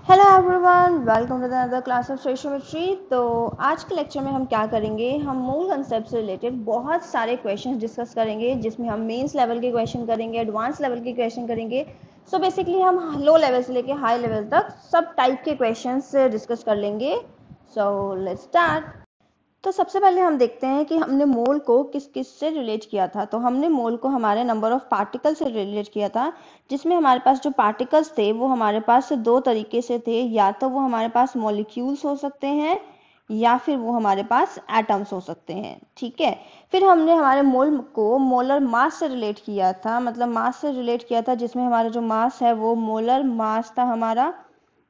Hello everyone, welcome to another class of stoichiometry. तो आज के लेक्चर में हम क्या करेंगे, हम मूल कंसेप्ट से रिलेटेड बहुत सारे क्वेश्चंस डिस्कस करेंगे, जिसमें हम मेंस लेवल के क्वेश्चन करेंगे, एडवांस लेवल के क्वेश्चन करेंगे। सो बेसिकली हम लो लेवल से लेके हाई लेवल तक सब टाइप के क्वेश्चंस डिस्कस कर लेंगे। सो लेट्स स्टार्ट। तो सबसे पहले हम देखते हैं कि हमने मोल को किस किस से रिलेट किया था। तो हमने मोल को हमारे नंबर ऑफ पार्टिकल से रिलेट किया था, जिसमें हमारे पास जो पार्टिकल्स थे वो हमारे पास दो तरीके से थे, या तो वो हमारे पास मॉलिक्यूल्स हो सकते हैं या फिर वो हमारे पास एटम्स हो सकते हैं। ठीक है, फिर हमने हमारे मोल को मोलर मास से रिलेट किया था, मतलब मास से रिलेट किया था, जिसमें हमारा जो मास है वो मोलर मास था हमारा।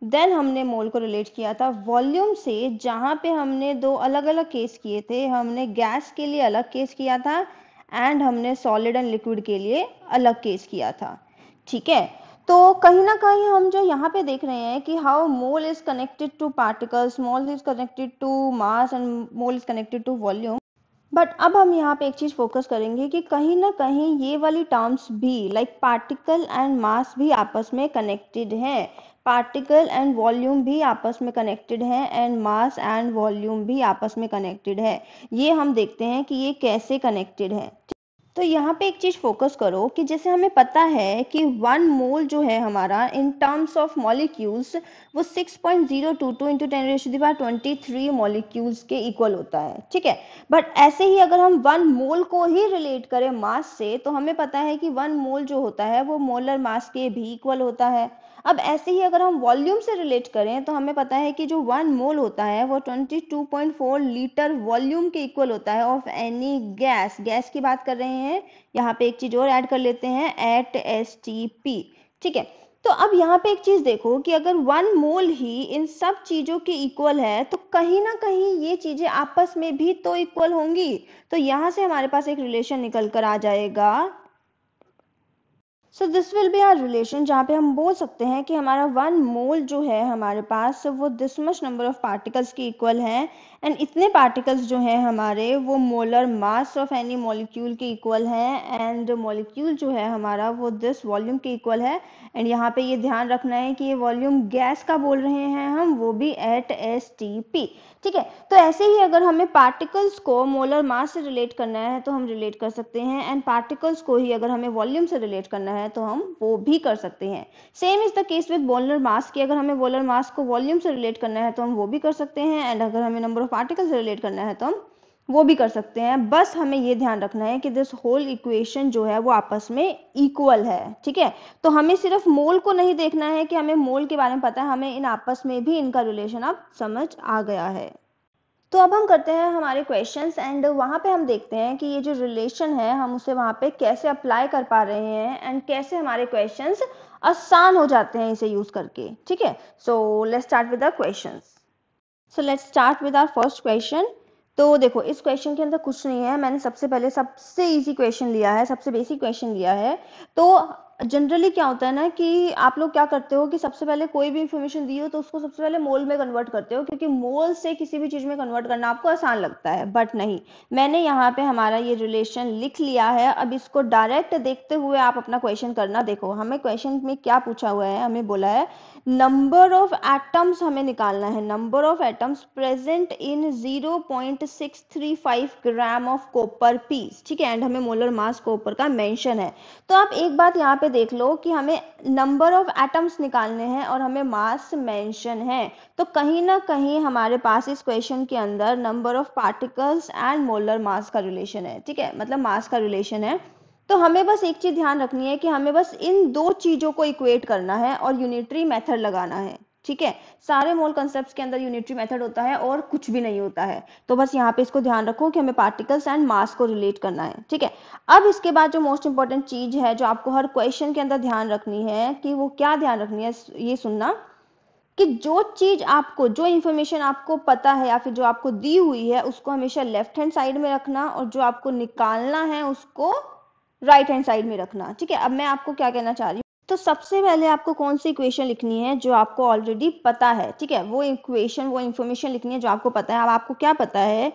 देन हमने मोल को रिलेट किया था वॉल्यूम से, जहां पे हमने दो अलग अलग केस किए थे। हमने गैस के लिए अलग केस किया था एंड हमने सॉलिड एंड लिक्विड के लिए अलग केस किया था। ठीक है, तो कहीं ना कहीं हम जो यहाँ पे देख रहे हैं कि how mole is connected to particles, mole is connected to mass and mole is connected to volume. But अब हम यहाँ पे एक चीज फोकस करेंगे कि कहीं ना कहीं ये वाली टर्म्स भी लाइक पार्टिकल एंड मास भी आपस में कनेक्टेड हैं, पार्टिकल एंड वॉल्यूम भी आपस में कनेक्टेड है एंड मास एंड वॉल्यूम भी आपस में कनेक्टेड है। ये हम देखते हैं कि ये कैसे कनेक्टेड है। तो यहाँ पे एक चीज फोकस करो कि जैसे हमें पता है कि 1 मोल जो है हमारा इन टर्म्स ऑफ मॉलिक्यूल्स वो 6.022 इंटू 10⁻23 मॉलिक्यूल्स के इक्वल होता है। ठीक है, बट ऐसे ही अगर हम 1 मोल को ही रिलेट करें मास से, तो हमें पता है कि 1 मोल जो होता है वो मोलर मास के भी इक्वल होता है। अब ऐसे ही अगर हम वॉल्यूम से रिलेट करें, तो हमें पता है कि जो 1 मोल होता है वो 22.4 लीटर वॉल्यूम के इक्वल होता है ऑफ एनी गैस। गैस की बात कर रहे हैं, यहाँ पे एक चीज और ऐड कर लेते हैं, एट STP। ठीक है, तो अब यहाँ पे एक चीज देखो कि अगर 1 मोल ही इन सब चीजों के इक्वल है, तो कहीं ना कहीं ये चीजें आपस में भी तो इक्वल होंगी। तो यहाँ से हमारे पास एक रिलेशन निकल कर आ जाएगा। So this will be our relation, जहाँ पे हम बोल सकते हैं कि हमारा 1 मोल जो है हमारे पास वो this much number of particles के इक्वल है एंड इतने पार्टिकल्स जो हैं हमारे वो molar mass of any molecule के इक्वल हैं एंड मॉलिक्यूल जो है हमारा वो दिस वॉल्यूम के इक्वल है। एंड यहाँ पे ये ध्यान रखना है कि ये वॉल्यूम गैस का बोल रहे हैं हम, वो भी एट STP। ठीक है, तो ऐसे ही अगर हमें पार्टिकल्स को मोलर मास से रिलेट करना है तो हम रिलेट कर सकते हैं, एंड पार्टिकल्स को ही अगर हमें वॉल्यूम से रिलेट करना है तो हम वो भी कर सकते हैं। Same is the case with molar mass की, अगर हमें मोलर मास को वॉल्यूम से रिलेट करना है तो हम वो भी कर सकते हैं, एंड अगर हमें नंबर ऑफ पार्टिकल्स से रिलेट करना है तो हम वो भी कर सकते हैं। बस हमें ये ध्यान रखना है कि दिस होल इक्वेशन जो है वो आपस में इक्वल है। ठीक है, तो हमें सिर्फ मोल को नहीं देखना है कि हमें मोल के बारे में पता है, हमें इन आपस में भी इनका रिलेशन अब समझ आ गया है। तो अब हम करते हैं हमारे क्वेश्चंस एंड वहाँ पे हम देखते हैं कि ये जो रिलेशन है हम उसे वहाँ पे कैसे अप्लाई कर पा रहे हैं एंड कैसे हमारे क्वेश्चंस आसान हो जाते हैं इसे यूज करके। ठीक है, so let's start with the questions. So let's start with our first question. तो देखो, इस क्वेश्चन के अंदर कुछ नहीं है, मैंने सबसे पहले सबसे इजी क्वेश्चन लिया है, सबसे बेसिक क्वेश्चन लिया है। तो जनरली क्या होता है ना कि आप लोग क्या करते हो कि सबसे पहले कोई भी इंफॉर्मेशन दी हो तो उसको सबसे पहले मोल में कन्वर्ट करते हो, क्योंकि मोल से किसी भी चीज में कन्वर्ट करना आपको आसान लगता है। बट नहीं, मैंने यहाँ पे हमारा ये रिलेशन लिख लिया है। अब इसको डायरेक्ट देखते हुए आप अपना क्वेश्चन करना। देखो, हमें क्वेश्चन में क्या पूछा हुआ है, हमें बोला है नंबर ऑफ एटम्स हमें निकालना है, number of atoms present in 0.635 gram of copper piece. ठीक है, एंड हमें मोलर मास कॉपर का मेंशन है। तो आप एक बात यहाँ पे देख लो कि हमें नंबर ऑफ एटम्स निकालने हैं और हमें मास मेंशन है, तो कहीं ना कहीं हमारे पास इस क्वेश्चन के अंदर number of particles and molar mass का रिलेशन है। ठीक है, मतलब मास का रिलेशन है। तो हमें बस एक चीज ध्यान रखनी है कि हमें बस इन दो चीजों को इक्वेट करना है और यूनिटरी मेथड लगाना है। ठीक है, सारे मोल कंसेप्ट्स के अंदर यूनिटरी मेथड होता है और कुछ भी नहीं होता है। तो बस यहाँ पे इसको ध्यान रखो कि हमें पार्टिकल्स एंड मास को रिलेट करना है। ठीक है, अब इसके बाद जो मोस्ट इंपॉर्टेंट चीज है जो आपको हर क्वेश्चन के अंदर ध्यान रखनी है, कि वो क्या ध्यान रखनी है, ये सुनना कि जो चीज आपको, जो इंफॉर्मेशन आपको पता है या फिर जो आपको दी हुई है, उसको हमेशा लेफ्ट हैंड साइड में रखना, और जो आपको निकालना है उसको राइट हैंड साइड में रखना। ठीक है, अब मैं आपको क्या कहना चाह रही हूँ, तो सबसे पहले आपको कौन सी इक्वेशन लिखनी है जो आपको ऑलरेडी पता है। ठीक है, वो इक्वेशन, वो इंफॉर्मेशन लिखनी है जो आपको पता है। अब आपको क्या पता है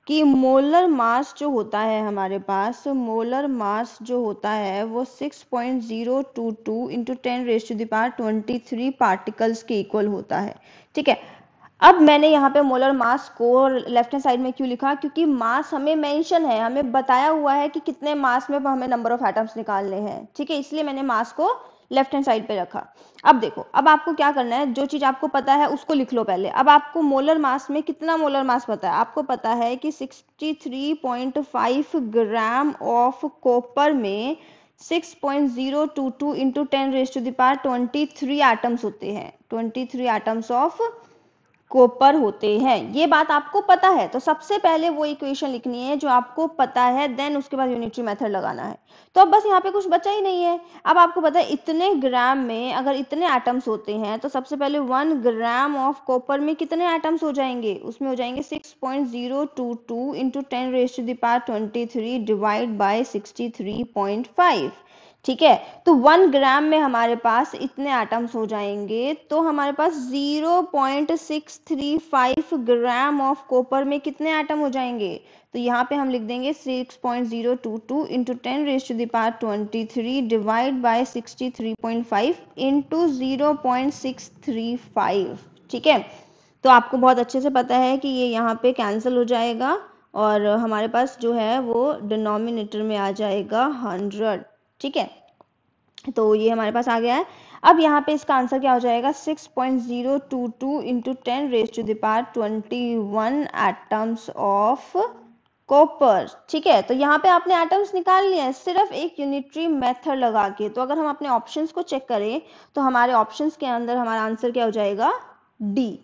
कि मोलर मास जो होता है हमारे पास, मोलर मास जो होता है वो 6.022 इंटू 10⁻23 पार्टिकल्स के इक्वल होता है। ठीक है, अब मैंने यहाँ पे मोलर मास को लेफ्ट हैंड साइड में क्यों लिखा, क्योंकि मास हमें मेंशन है, हमें बताया हुआ है कि कितने मास में हमें नंबर ऑफ एटम्स निकालने हैं। ठीक है, इसलिए मैंने मास को लेफ्ट हैंड साइड पे रखा। अब देखो, अब आपको क्या करना है, जो चीज आपको पता है उसको लिख लो पहले। अब आपको मोलर मास में कितना मोलर मास पता है, आपको पता है कि 63.5 ग्राम ऑफ कॉपर में 6.022 इंटू 10⁻23 एटम्स होते हैं, 23 एटम्स ऑफ कॉपर होते हैं। ये बात आपको पता है, तो सबसे पहले वो इक्वेशन लिखनी है जो आपको पता है, देन उसके बाद यूनिटरी मेथड लगाना है। तो अब बस यहाँ पे कुछ बचा ही नहीं है। अब आपको पता है इतने ग्राम में अगर इतने एटम्स होते हैं तो सबसे पहले 1 ग्राम ऑफ कॉपर में कितने एटम्स हो जाएंगे, उसमें हो जाएंगे 6.022 इंटू 10⁻23 डिवाइड बाय 63.5। ठीक है, तो 1 ग्राम में हमारे पास इतने एटम्स हो जाएंगे, तो हमारे पास 0.635 ग्राम ऑफ कॉपर में कितने एटम हो जाएंगे, तो यहाँ पे हम लिख देंगे 6.022 इंटू 10⁻23 डिवाइड बाय 63.5 इंटू 0.635। ठीक है, तो आपको बहुत अच्छे से पता है कि ये यहाँ पे कैंसिल हो जाएगा और हमारे पास जो है वो डिनोमिनेटर में आ जाएगा 100। ठीक है, तो ये हमारे पास आ गया है। अब यहाँ पे इसका आंसर क्या हो जाएगा, 6.022 इंटू 10⁻21 एटम्स ऑफ कॉपर। ठीक है, तो यहाँ पे आपने एटम्स निकाल लिए हैं सिर्फ एक यूनिटरी मेथड लगा के। तो अगर हम अपने ऑप्शंस को चेक करें तो हमारे ऑप्शंस के अंदर हमारा आंसर क्या हो जाएगा, डी।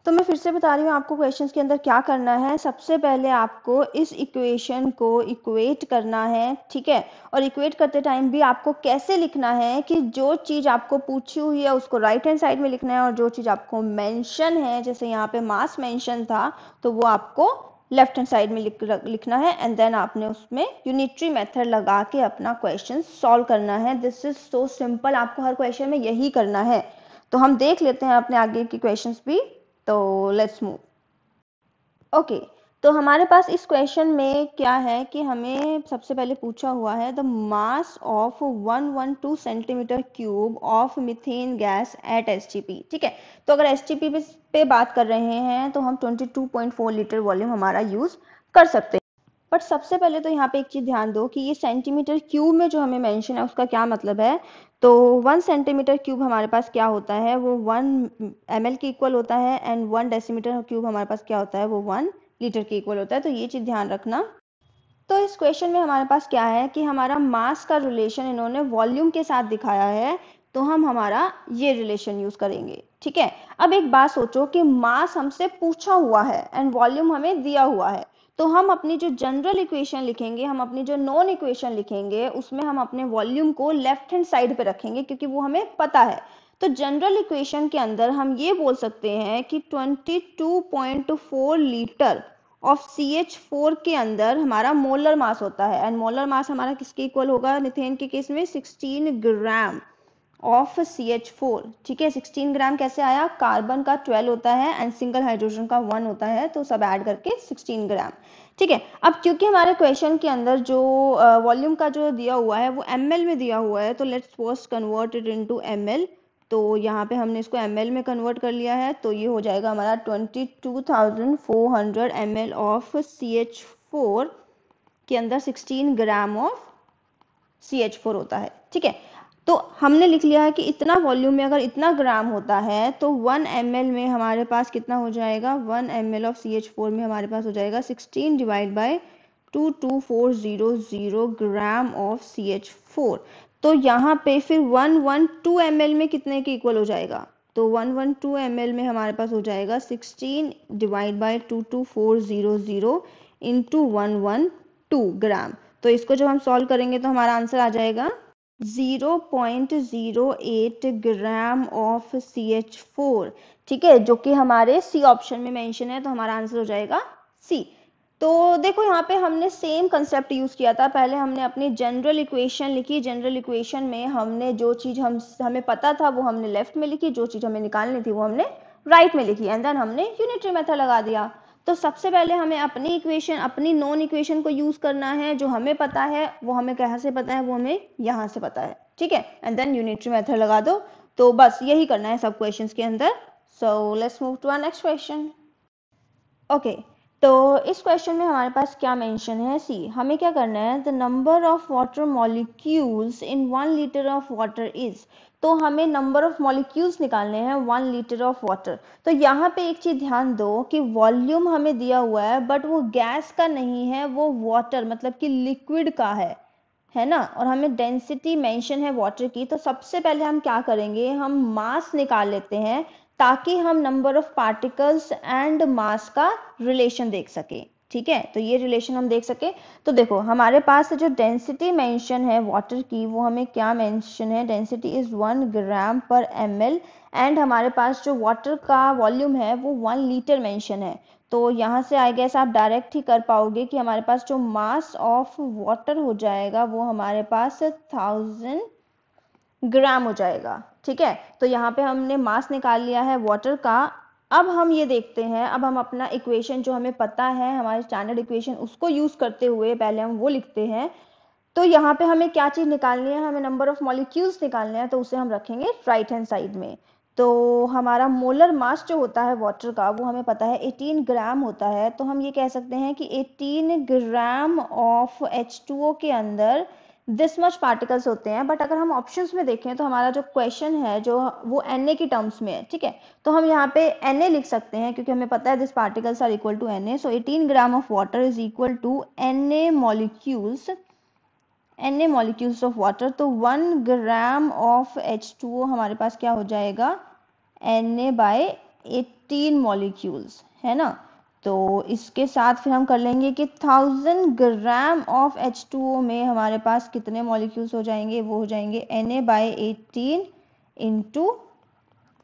तो मैं फिर से बता रही हूँ आपको क्वेश्चंस के अंदर क्या करना है। सबसे पहले आपको इस इक्वेशन को इक्वेट करना है। ठीक है, और इक्वेट करते टाइम भी आपको कैसे लिखना है कि जो चीज आपको पूछी हुई है उसको राइट हैंड साइड में लिखना है, और जो चीज आपको मेंशन है, जैसे यहाँ पे मास मेंशन था, तो वो आपको लेफ्ट हैंड साइड में लिखना है, एंड देन आपने उसमें यूनिटरी मेथड लगा के अपना क्वेश्चन सॉल्व करना है। दिस इज सो सिंपल, आपको हर क्वेश्चन में यही करना है। तो हम देख लेते हैं अपने आगे की क्वेश्चंस भी। तो लेट्स मूव। ओके, तो हमारे पास इस क्वेश्चन में क्या है कि हमें सबसे पहले पूछा हुआ है the mass of 112 centimetre cube of methane gas at STP. ठीक है, तो अगर एसटीपी पे बात कर रहे हैं तो हम 22.4 लीटर वॉल्यूम हमारा यूज कर सकते हैं। बट सबसे पहले तो यहाँ पे एक चीज ध्यान दो कि ये सेंटीमीटर क्यूब में जो हमें मेंशन है उसका क्या मतलब है। तो 1 सेंटीमीटर क्यूब हमारे पास क्या होता है, वो 1 ml के इक्वल होता है, एंड 1 डेसीमीटर क्यूब हमारे पास क्या होता है, वो 1 लीटर के इक्वल होता है। तो ये चीज ध्यान रखना। तो इस क्वेश्चन में हमारे पास क्या है कि हमारा मास का रिलेशन इन्होंने वॉल्यूम के साथ दिखाया है, तो हम हमारा ये रिलेशन यूज करेंगे। ठीक है, अब एक बात सोचो कि मास हमसे पूछा हुआ है एंड वॉल्यूम हमें दिया हुआ है, तो हम अपनी जो जनरल इक्वेशन लिखेंगे, हम अपनी जो नॉन इक्वेशन लिखेंगे, उसमें हम अपने वॉल्यूम को लेफ्ट हैंड साइड पे रखेंगे क्योंकि वो हमें पता है। तो जनरल इक्वेशन के अंदर हम ये बोल सकते हैं कि 22.4 लीटर ऑफ CH4 के अंदर हमारा मोलर मास होता है, एंड मोलर मास हमारा किसके इक्वल होगा, मीथेन के केस में 16 ग्राम ऑफ CH4। ठीक है, 16 ग्राम कैसे आया, कार्बन का 12 होता है एंड सिंगल हाइड्रोजन का 1 होता है, तो सब ऐड करके 16 ग्राम। ठीक है, अब क्योंकि हमारे क्वेश्चन के अंदर जो वॉल्यूम का जो दिया हुआ है वो ml में दिया हुआ है, तो let's first convert it into ml। तो यहाँ पे हमने इसको ml में कन्वर्ट कर लिया है, तो ये हो जाएगा हमारा 22,400 ml ऑफ CH4 के अंदर 16 ग्राम ऑफ CH4 होता है। ठीक है, तो हमने लिख लिया है कि इतना वॉल्यूम में अगर इतना ग्राम होता है तो 1 ml में हमारे पास कितना हो जाएगा, 1 ml ऑफ CH4 में हमारे पास हो जाएगा 16 divide by 22400 gram of CH4। तो यहाँ पे फिर 112 ml में कितने के इक्वल हो जाएगा, तो 112 ml में हमारे पास हो जाएगा 16 डिवाइड बाय 22400 इंटू 112 ग्राम। तो इसको जब हम सॉल्व करेंगे तो हमारा आंसर आ जाएगा 0.08 ग्राम ऑफ CH4। ठीक है, जो कि हमारे सी ऑप्शन में मेंशन है, तो हमारा आंसर हो जाएगा सी। तो देखो यहाँ पे हमने सेम कंसेप्ट यूज किया था। पहले हमने अपनी जनरल इक्वेशन लिखी, जनरल इक्वेशन में हमने जो चीज हमें पता था वो हमने लेफ्ट में लिखी, जो चीज हमें निकालनी थी वो हमने राइट में लिखी, एंड देन हमने यूनिटरी मेथड लगा दिया। तो सबसे पहले हमें अपनी इक्वेशन, अपनी नॉन इक्वेशन को यूज करना है। जो हमें पता है वो हमें कहाँ से पता है, वो हमें यहाँ से पता है, ठीक है। एंड देन यूनिटरी मेथड लगा दो। तो बस यही करना है सब क्वेश्चंस के अंदर। So let's move to our next question. Okay, तो इस क्वेश्चन में हमारे पास क्या मेंशन है, सी हमें क्या करना है, the number of water molecules in 1 litre of water is. तो हमें नंबर ऑफ मॉलिक्यूल्स निकालने हैं 1 लीटर ऑफ वाटर। तो यहाँ पे एक चीज ध्यान दो कि वॉल्यूम हमें दिया हुआ है बट वो गैस का नहीं है, वो वाटर मतलब कि लिक्विड का है ना। और हमें डेंसिटी मेंशन है वाटर की। तो सबसे पहले हम क्या करेंगे, हम मास निकाल लेते हैं ताकि हम number of particles and mass का रिलेशन देख सके, ठीक है। तो ये रिलेशन हम देख सके। तो देखो हमारे पास जो डेंसिटी मेंशन है वाटर की, वो हमें क्या मेंशन है, डेंसिटी इज 1 ग्राम पर ml। एंड हमारे पास जो वाटर का वॉल्यूम है वो 1 लीटर मेंशन है। तो यहाँ से आई गेस आप डायरेक्ट ही कर पाओगे कि हमारे पास जो मास ऑफ वाटर हो जाएगा वो हमारे पास 1000 ग्राम हो जाएगा, ठीक है। तो यहाँ पे हमने मास निकाल लिया है वाटर का। अब हम ये देखते हैं, अब हम अपना इक्वेशन जो हमें पता है, हमारे स्टैंडर्ड इक्वेशन, उसको यूज करते हुए पहले हम वो लिखते हैं। तो यहाँ पे हमें क्या चीज निकालनी है, हमें नंबर ऑफ मॉलिक्यूल्स निकालने हैं। तो उसे हम रखेंगे राइट हैंड साइड में। तो हमारा मोलर मास जो होता है वाटर का वो हमें पता है 18 ग्राम होता है। तो हम ये कह सकते हैं कि 18 ग्राम ऑफ H2O के अंदर दिस मच पार्टिकल्स होते हैं। बट अगर हम ऑप्शंस में देखें तो हमारा जो क्वेश्चन है जो वो Na की टर्म्स में है, ठीक है। तो हम यहाँ पे Na लिख सकते हैं क्योंकि हमें पता है this particles are equal to Na। So 18 gram of water is equal to Na molecules of water. तो 1 ग्राम ऑफ H2O हमारे पास क्या हो जाएगा, Na/18 मॉलिक्यूल्स, है ना। तो इसके साथ फिर हम कर लेंगे कि 1000 ग्राम ऑफ H2O में हमारे पास कितने मॉलिक्यूल्स हो जाएंगे, वो हो जाएंगे Na/18 इंटू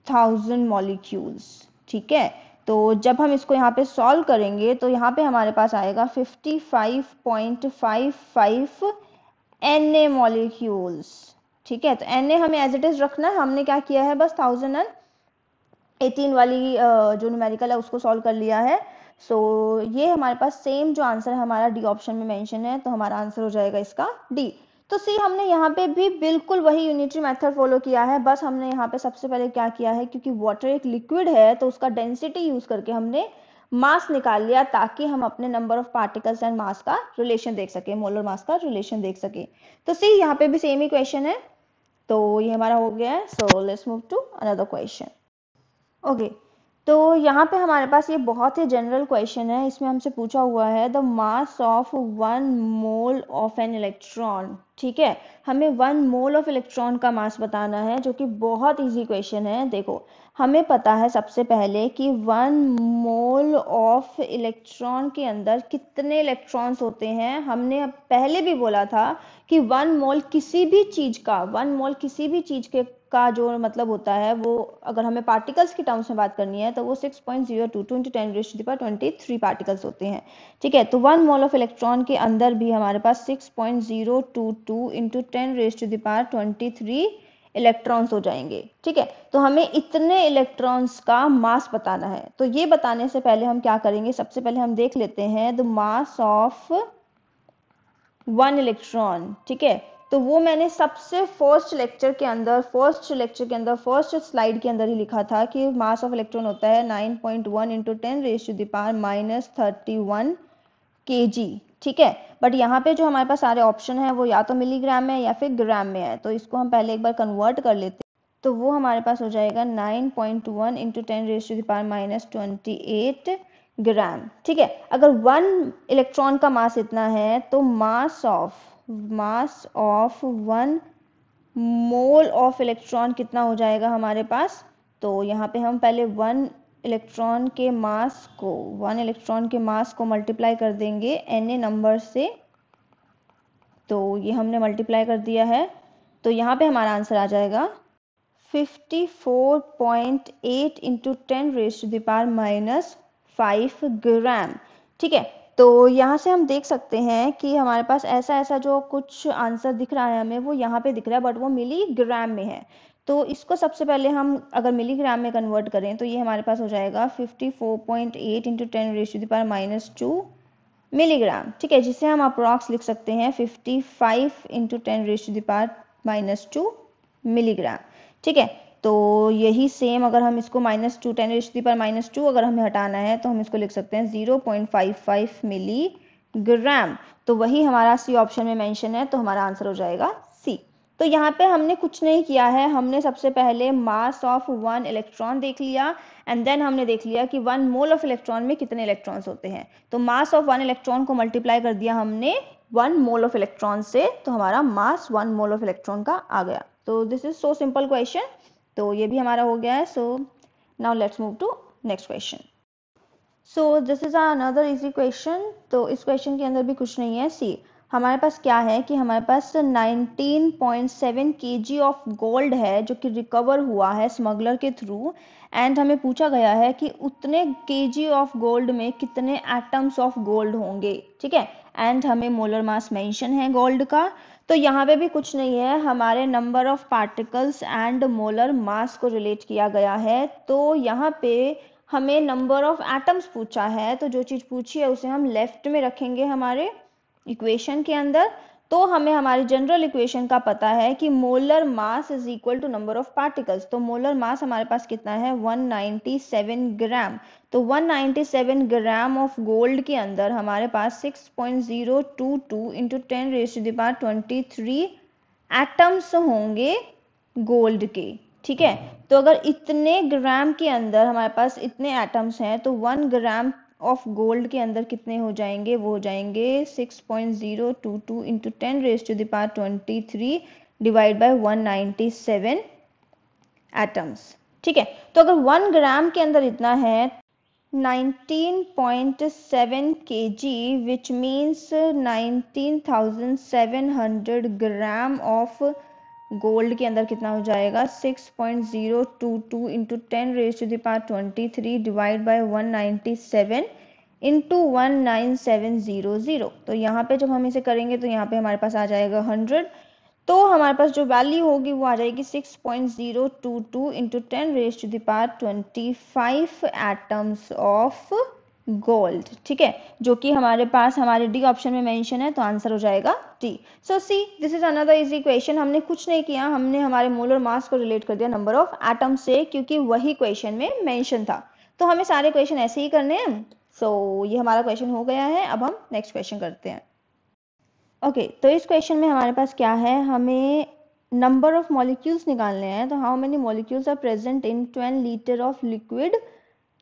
1000 मॉलिक्यूल्स, ठीक है। तो जब हम इसको यहाँ पे सॉल्व करेंगे तो यहाँ पे हमारे पास आएगा 55.55 Na मॉलिक्यूल्स, ठीक है। तो Na हमें एज इट इज रखना है। हमने क्या किया है, बस 1018 वाली जो न्यूमेरिकल है उसको सॉल्व कर लिया है। सो ये हमारे पास सेम जो आंसर है हमारा डी ऑप्शन में मेंशन है। तो हमारा आंसर हो जाएगा इसका डी। तो सी हमने यहाँ पे भी बिल्कुल वही यूनिटरी मेथड फॉलो किया है। बस हमने यहाँ पे सबसे पहले क्या किया है, क्योंकि वाटर एक लिक्विड है तो उसका डेंसिटी यूज करके हमने मास निकाल लिया ताकि हम अपने number of particles and mass का रिलेशन देख सके, मोलर मास का रिलेशन देख सके। तो सी यहाँ पे भी सेम ही क्वेश्चन है। तो ये हमारा हो गया है। So let's move to another question. Okay, तो यहाँ पे हमारे पास ये बहुत ही जनरल क्वेश्चन है। इसमें हमसे पूछा हुआ है the mass of 1 mole of an electron, ठीक है। हमें 1 मोल ऑफ इलेक्ट्रॉन का मास बताना है, जो कि बहुत इजी क्वेश्चन है। देखो हमें पता है सबसे पहले कि 1 मोल ऑफ इलेक्ट्रॉन के अंदर कितने इलेक्ट्रॉन्स होते हैं। हमने पहले भी बोला था कि 1 मोल किसी भी चीज का, 1 मोल किसी भी चीज के का जो मतलब होता है वो, अगर हमें पार्टिकल्स की टर्म्स में बात करनी है तो वो 6.022 × 10⁻23 पार्टिकल्स होते हैं, ठीक है। तो 1 मोल ऑफ इलेक्ट्रॉन के अंदर भी हमारे पास 6.022 × 10⁻23 इलेक्ट्रॉन्स हो जाएंगे, ठीक है। तो हमें इतने इलेक्ट्रॉन्स का मास बताना है। तो ये बताने से पहले हम क्या करेंगे, सबसे पहले हम देख लेते हैं द मास ऑफ 1 इलेक्ट्रॉन, ठीक है। तो वो मैंने सबसे फर्स्ट लेक्चर के अंदर फर्स्ट स्लाइड के अंदर ही लिखा था कि मास ऑफ इलेक्ट्रॉन होता है 9.1 × 10⁻³ kg, ठीक है। बट यहाँ पे जो हमारे पास सारे ऑप्शन है वो या तो मिलीग्राम में या फिर ग्राम में है। तो इसको हम पहले एक बार कन्वर्ट कर लेते हैं। तो वो हमारे पास हो जाएगा 9.1 × 10⁻28 ग्राम, ठीक है। अगर 1 इलेक्ट्रॉन का मास इतना है तो mass of 1 mole of electron कितना हो जाएगा हमारे पास। तो यहाँ पे हम पहले 1 इलेक्ट्रॉन के मास को मल्टीप्लाई कर देंगे Na नंबर से। तो ये हमने मल्टीप्लाई कर दिया है। तो यहाँ पे हमारा आंसर आ जाएगा 54.8 × 10⁻⁵ ग्राम, ठीक है। तो यहाँ से हम देख सकते हैं कि हमारे पास ऐसा जो कुछ आंसर दिख रहा है हमें, वो यहाँ पे दिख रहा है बट वो मिलीग्राम में है। तो इसको सबसे पहले हम अगर मिलीग्राम में कन्वर्ट करें तो ये हमारे पास हो जाएगा 54.8 इंटू 10⁻⁻² मिलीग्राम, ठीक है, जिसे हम अप्रॉक्स लिख सकते हैं 55 इंटू 10⁻⁻² मिलीग्राम, ठीक है। तो यही सेम अगर हम इसको -2 10⁻⁻² अगर हमें हटाना है तो हम इसको लिख सकते हैं 0.55 मिलीग्राम। तो वही हमारा सी ऑप्शन में मेंशन है, तो हमारा आंसर हो जाएगा सी। तो यहाँ पे हमने कुछ नहीं किया है, हमने सबसे पहले मास ऑफ 1 इलेक्ट्रॉन देख लिया एंड देन हमने देख लिया कि 1 मोल ऑफ इलेक्ट्रॉन में कितने इलेक्ट्रॉन्स होते हैं। तो मास ऑफ 1 इलेक्ट्रॉन को मल्टीप्लाई कर दिया हमने 1 मोल ऑफ इलेक्ट्रॉन से, तो हमारा मास 1 मोल ऑफ इलेक्ट्रॉन का आ गया। तो this is so simple question, तो ये भी हमारा हो गया है। So now let's move to next question. So this is another easy question. तो इस क्वेश्चन के अंदर भी कुछ नहीं है। सी हमारे पास क्या है कि हमारे पास 19.7 kg ऑफ गोल्ड है जो कि रिकवर हुआ है स्मगलर के थ्रू, एंड हमें पूछा गया है कि उतने kg ऑफ गोल्ड में कितने एटम्स ऑफ गोल्ड होंगे, ठीक है, एंड हमें मोलर मास मेंशन है गोल्ड का। तो यहाँ पे भी कुछ नहीं है, हमारे number of particles and molar mass को रिलेट किया गया है। तो यहाँ पे हमें नंबर ऑफ एटम्स पूछा है, तो जो चीज़ पूछी है उसे हम लेफ्ट में रखेंगे हमारे इक्वेशन के अंदर। तो हमें हमारी जनरल इक्वेशन का पता है कि molar mass is equal to number of particles. तो मोलर मास हमारे पास कितना है 197 ग्राम। तो 197 ग्राम ऑफ गोल्ड के अंदर हमारे पास 6.022 इंटू 10⁻23 एटम्स होंगे गोल्ड के, ठीक है। तो अगर इतने ग्राम के अंदर हमारे पास इतने एटम्स हैं तो 1 ग्राम ऑफ गोल्ड के अंदर कितने हो जाएंगे, वो हो जाएंगे 6.022 इंटू 10⁻23 डिवाइड बाय 197 एटम्स, ठीक है। तो अगर 1 ग्राम के अंदर इतना है 19.7 kg which means 19,700 gram of gold के अंदर कितना हो जाएगा 6.022 इंटू 10⁻23 डिवाइड बाय 197 इंटू 19700। तो यहाँ पे जब हम इसे करेंगे तो यहाँ पे हमारे पास आ जाएगा 100। तो हमारे पास जो वैल्यू होगी वो आ जाएगी 6.022 इंटू 10⁻25 एटम्स ऑफ गोल्ड, ठीक है, जो कि हमारे पास हमारे डी ऑप्शन में मेंशन है, तो आंसर हो जाएगा D. So see this is another easy question. हमने कुछ नहीं किया, हमने हमारे मोलर मास को रिलेट कर दिया नंबर ऑफ एटम से, क्योंकि वही क्वेश्चन में मेंशन था। तो हमें सारे क्वेश्चन ऐसे ही करने हैं। सो ये हमारा क्वेश्चन हो गया है। अब हम नेक्स्ट क्वेश्चन करते हैं। ओके, तो इस क्वेश्चन में हमारे पास क्या है, हमें नंबर ऑफ मॉलिक्यूल्स निकालने हैं। तो how many molecules are present in 12 litre of liquid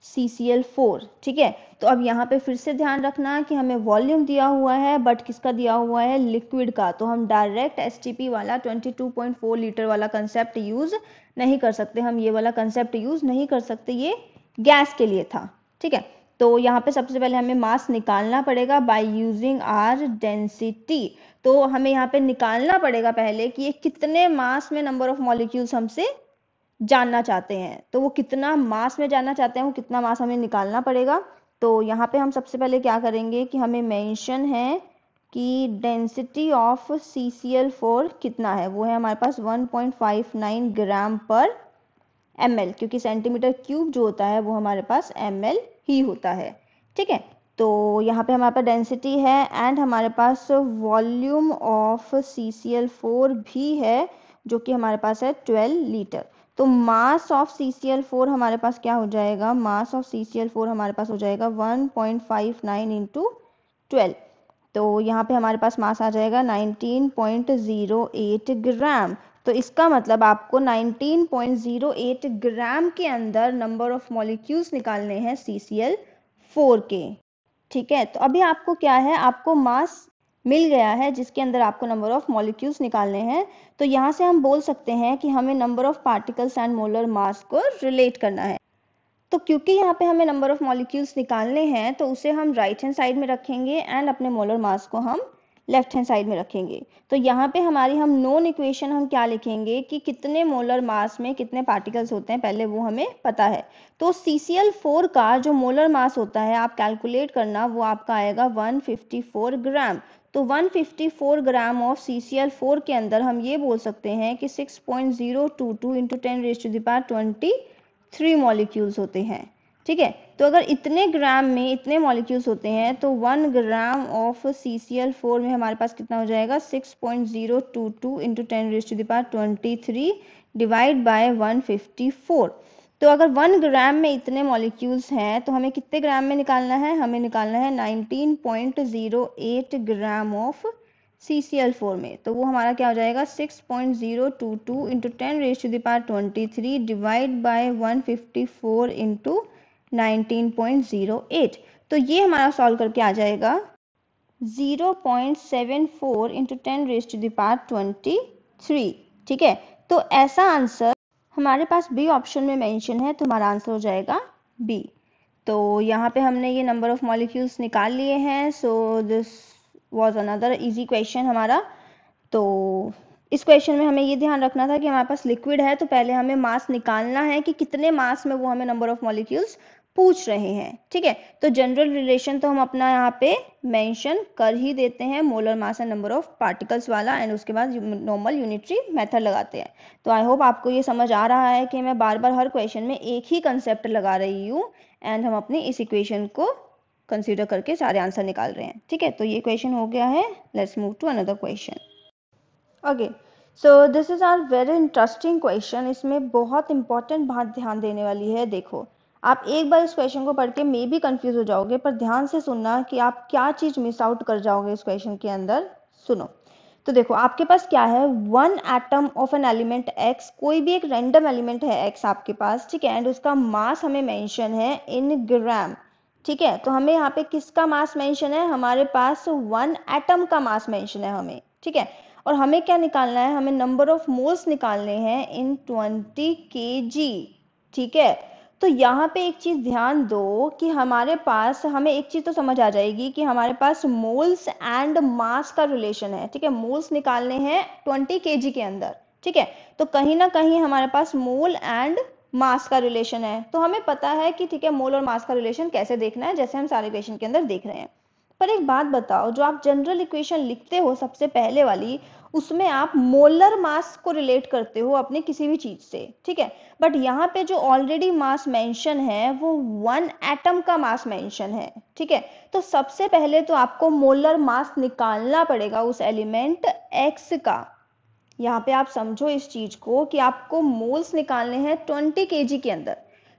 CCl4, ठीक है। तो अब यहाँ पे फिर से ध्यान रखना कि हमें वॉल्यूम दिया हुआ है, बट किसका दिया हुआ है, लिक्विड का। तो हम डायरेक्ट STP वाला 22.4 लीटर वाला कंसेप्ट यूज नहीं कर सकते, हम ये वाला कंसेप्ट यूज नहीं कर सकते, ये गैस के लिए था, ठीक है। तो यहाँ पे सबसे पहले हमें मास निकालना पड़ेगा बाय यूजिंग आर डेंसिटी। तो हमें यहाँ पे निकालना पड़ेगा पहले कि ये कितने मास में नंबर ऑफ मॉलिक्यूल्स हमसे जानना चाहते हैं। तो वो कितना मास में जानना चाहते हैं, वो कितना मास हमें निकालना पड़ेगा। तो यहाँ पे हम सबसे पहले क्या करेंगे कि हमें मेंशन है कि डेंसिटी ऑफ CCl4 कितना है, वो है हमारे पास 1.59 ग्राम पर ml, क्योंकि सेंटीमीटर क्यूब जो होता है वो हमारे पास ml ही होता है, ठीक है। तो यहाँ पे हमारे पास डेंसिटी है एंड हमारे पास वॉल्यूम ऑफ CCl4 भी है, जो कि हमारे पास है 12 लीटर। तो मास ऑफ CCl4 हमारे पास क्या हो जाएगा, मास ऑफ CCl4 हमारे पास हो जाएगा 1.59 इंटू 12। तो यहाँ पे हमारे पास मास आ जाएगा 19.08 ग्राम। तो इसका मतलब आपको 19.08 ग्राम के अंदर नंबर ऑफ मॉलिक्यूल्स निकालने हैं CCl4 के, ठीक है। तो अभी आपको क्या है, आपको मास मिल गया है जिसके अंदर आपको नंबर ऑफ मॉलिक्यूल्स निकालने हैं। तो यहाँ से हम बोल सकते हैं कि हमें number of particles and molar mass को रिलेट करना है। तो क्योंकि यहाँ पे हमें नंबर ऑफ मॉलिक्यूल्स निकालने हैं तो उसे हम राइट हैंड साइड में रखेंगे एंड अपने मोलर मास को हम लेफ्ट हैंड साइड में रखेंगे। तो यहाँ पे हमारी हम नोन इक्वेशन हम क्या लिखेंगे कि कितने मोलर मास में कितने पार्टिकल्स होते हैं, पहले वो हमें पता है। तो CCl4 का जो मोलर मास होता है आप कैलकुलेट करना, वो आपका आएगा 154 ग्राम। तो 154 ग्राम ऑफ CCl4 के अंदर हम ये बोल सकते हैं कि 6.022 इंटू 10⁻23 मॉलिक्यूल्स होते हैं। ठीक है, तो अगर इतने ग्राम में इतने मॉलिक्यूल्स होते हैं तो 1 ग्राम ऑफ CCl4 में हमारे पास कितना हो जाएगा 6.022 इंटू 10⁻23 डिवाइड बाय 154। तो अगर 1 ग्राम में इतने मॉलिक्यूल्स हैं तो हमें कितने ग्राम में निकालना है, हमें निकालना है 19.08 ग्राम ऑफ CCl4 में। तो वो हमारा क्या हो जाएगा 6.022 इंटू 10⁻23 डिवाइड बाय 154 इंटू 19.08। तो ये हमारा सॉल्व करके आ जाएगा 0.74 इंटू 10⁻23। ठीक है, तो ऐसा आंसर हमारे पास बी ऑप्शन में मेंशन है, तो हमारा आंसर हो जाएगा बी। तो यहाँ पे हमने ये नंबर ऑफ मॉलिक्यूल्स निकाल लिए हैं। So this was another easy question हमारा। तो इस क्वेश्चन में हमें ये ध्यान रखना था कि हमारे पास लिक्विड है तो पहले हमें मास निकालना है कि कितने मास में वो हमें नंबर ऑफ मॉलिक्यूल्स पूछ रहे हैं। ठीक है, तो जनरल रिलेशन तो हम अपना यहाँ पे मेंशन कर ही देते हैं, molar mass and number of particles वाला, एंड उसके बाद नॉर्मल यूनिटरी मेथड लगाते हैं। तो आई होप आपको ये समझ आ रहा है कि मैं बार बार हर क्वेश्चन में एक ही कंसेप्ट लगा रही हूँ एंड हम अपनी इस इक्वेशन को कंसीडर करके सारे आंसर निकाल रहे हैं। ठीक है, तो ये क्वेश्चन हो गया है। Let's move to another question. Okay, so this is our very interesting question. इसमें बहुत इंपॉर्टेंट बात ध्यान देने वाली है। देखो, आप एक बार इस क्वेश्चन को पढ़ के मे भी कंफ्यूज हो जाओगे, पर ध्यान से सुनना कि आप क्या चीज मिस आउट कर जाओगे इस क्वेश्चन के अंदर। सुनो, तो देखो आपके पास क्या है, 1 atom of an element x, कोई भी एक रैंडम एलिमेंट है x आपके पास। ठीक है, एंड उसका मास हमें मेंशन है इन ग्राम। ठीक है, तो हमें यहाँ पे किसका मास मेंशन है, हमारे पास 1 एटम का मास मेंशन है हमें। ठीक है, और हमें क्या निकालना है, हमें नंबर ऑफ मोल्स निकालने हैं इन 20 kg। ठीक है, तो यहाँ पे एक चीज ध्यान दो कि हमारे पास, हमें एक चीज तो समझ आ जाएगी कि हमारे पास मोल्स एंड मास का रिलेशन है। ठीक है, मोल्स निकालने हैं 20 kg के अंदर। ठीक है, तो कहीं ना कहीं हमारे पास मोल एंड मास का रिलेशन है। तो हमें पता है कि ठीक है, मोल और मास का रिलेशन कैसे देखना है, जैसे हम सारे इक्वेशन के अंदर देख रहे हैं। पर एक बात बताओ, जो आप जनरल इक्वेशन लिखते हो सबसे पहले वाली, उसमें आप मोलर मास को रिलेट करते हो अपने किसी भी चीज से। ठीक है, बट यहाँ पे जो ऑलरेडी मास मेंशन है वो 1 एटम का मास मेंशन है। ठीक है, तो सबसे पहले तो आपको मोलर मास निकालना पड़ेगा उस एलिमेंट x का। यहाँ पे आप समझो इस चीज को कि आपको मोल्स निकालने हैं 20 kg के अंदर।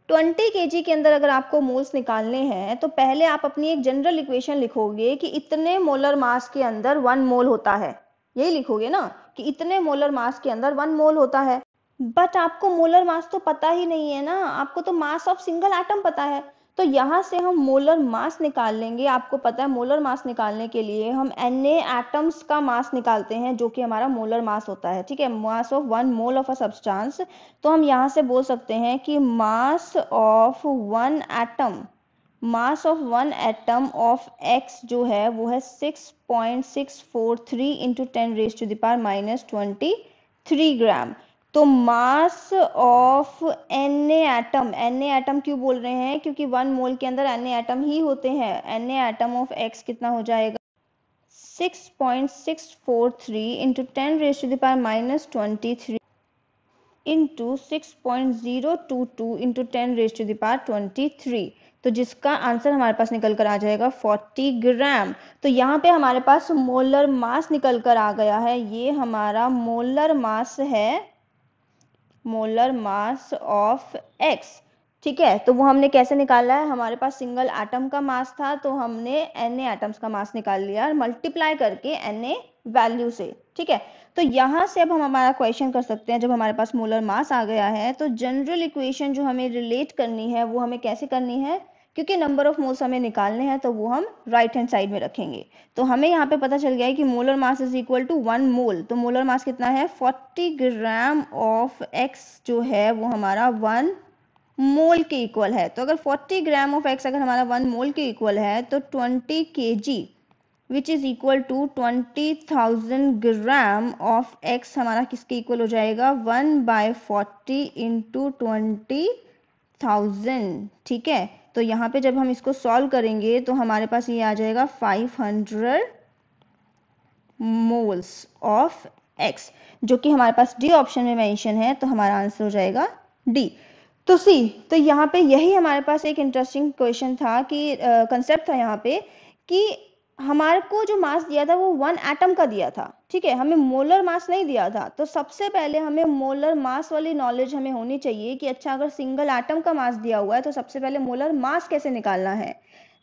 20 kg के अंदर अगर आपको मोल्स निकालने हैं तो पहले आप अपनी एक जनरल इक्वेशन लिखोगे कि इतने मोलर मास के अंदर 1 मोल होता है। यही लिखोगे ना कि इतने मोलर मास के अंदर 1 मोल होता है। बट आपको मोलर मास तो पता ही नहीं है ना, आपको तो मास ऑफ सिंगल एटम पता है। तो यहाँ से हम मोलर मास निकाल लेंगे। आपको पता है मोलर मास निकालने के लिए हम Na एटम्स का मास निकालते हैं, जो कि हमारा मोलर मास होता है। ठीक है, mass of 1 mole of a substance. तो हम यहाँ से बोल सकते हैं कि mass of 1 atom, mass of 1 atom of x जो है वो है 6.643 इंटू 10⁻⁻23 ग्राम। तो mass of Na atom, Na atom क्यों बोल रहे हैं, क्योंकि 1 मोल के अंदर Na एटम ही होते हैं। Na एटम ऑफ x कितना हो जाएगा 6.643 इंटू 10⁻⁻23 इंटू 6.022 इंटू 10⁻23, तो जिसका आंसर हमारे पास निकल कर आ जाएगा 40 ग्राम। तो यहाँ पे हमारे पास मोलर मास निकल कर आ गया है। ये हमारा मोलर मास है, मोलर मास ऑफ x। ठीक है, तो वो हमने कैसे निकाला है, हमारे पास सिंगल एटम का मास था तो हमने Na एटम्स का मास निकाल लिया मल्टीप्लाई करके Na वैल्यू से। ठीक है, तो यहाँ से अब हम हमारा क्वेश्चन कर सकते हैं। जब हमारे पास मोलर मास आ गया है तो जनरल इक्वेशन जो हमें रिलेट करनी है वो हमें कैसे करनी है, क्योंकि नंबर ऑफ मोल्स हमें निकालने हैं तो वो हम राइट हैंड साइड में रखेंगे। तो हमें यहाँ पे पता चल गया है कि molar mass is equal to 1 mole. तो मोलर मास कितना है 40 ग्राम ऑफ x जो है वो हमारा 1 मोल के इक्वल है। तो अगर 40 ग्राम ऑफ x अगर हमारा 1 मोल के इक्वल है तो 20 kg which is equal to 20,000 gram of x हमारा किसके इक्वल हो जाएगा 1/40 इंटू 20,000। ठीक है, तो यहाँ पे जब हम इसको सॉल्व करेंगे तो हमारे पास ये आ जाएगा 500 मोल्स ऑफ एक्स, जो कि हमारे पास डी ऑप्शन में मेंशन है, तो हमारा आंसर हो जाएगा डी। तो सी, तो यहाँ पे यही हमारे पास एक इंटरेस्टिंग क्वेश्चन था कि कंसेप्ट था यहाँ पे कि हमारे को जो मास दिया था वो 1 एटम का दिया था, ठीक है, हमें मोलर मास नहीं दिया था। तो सबसे पहले हमें मोलर मास वाली नॉलेज हमें होनी चाहिए कि अच्छा अगर सिंगल एटम का मास दिया हुआ है तो सबसे पहले मोलर मास कैसे निकालना है,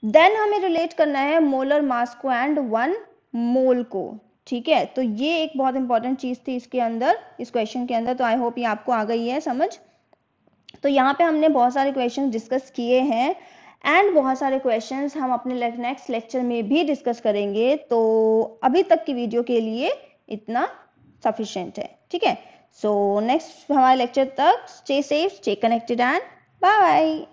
देन हमें रिलेट करना है मोलर मास को एंड 1 मोल को, ठीक है। तो ये एक बहुत इंपॉर्टेंट चीज थी इसके अंदर, इस क्वेश्चन के अंदर। तो आई होप ये आपको आ गई है समझ। तो यहाँ पे हमने बहुत सारे क्वेश्चंस डिस्कस किए हैं एंड बहुत सारे क्वेश्चंस हम अपने नेक्स्ट लेक्चर में भी डिस्कस करेंगे। तो अभी तक की वीडियो के लिए इतना सफिशिएंट है, ठीक है। सो नेक्स्ट हमारे लेक्चर तक stay safe, stay connected and bye bye.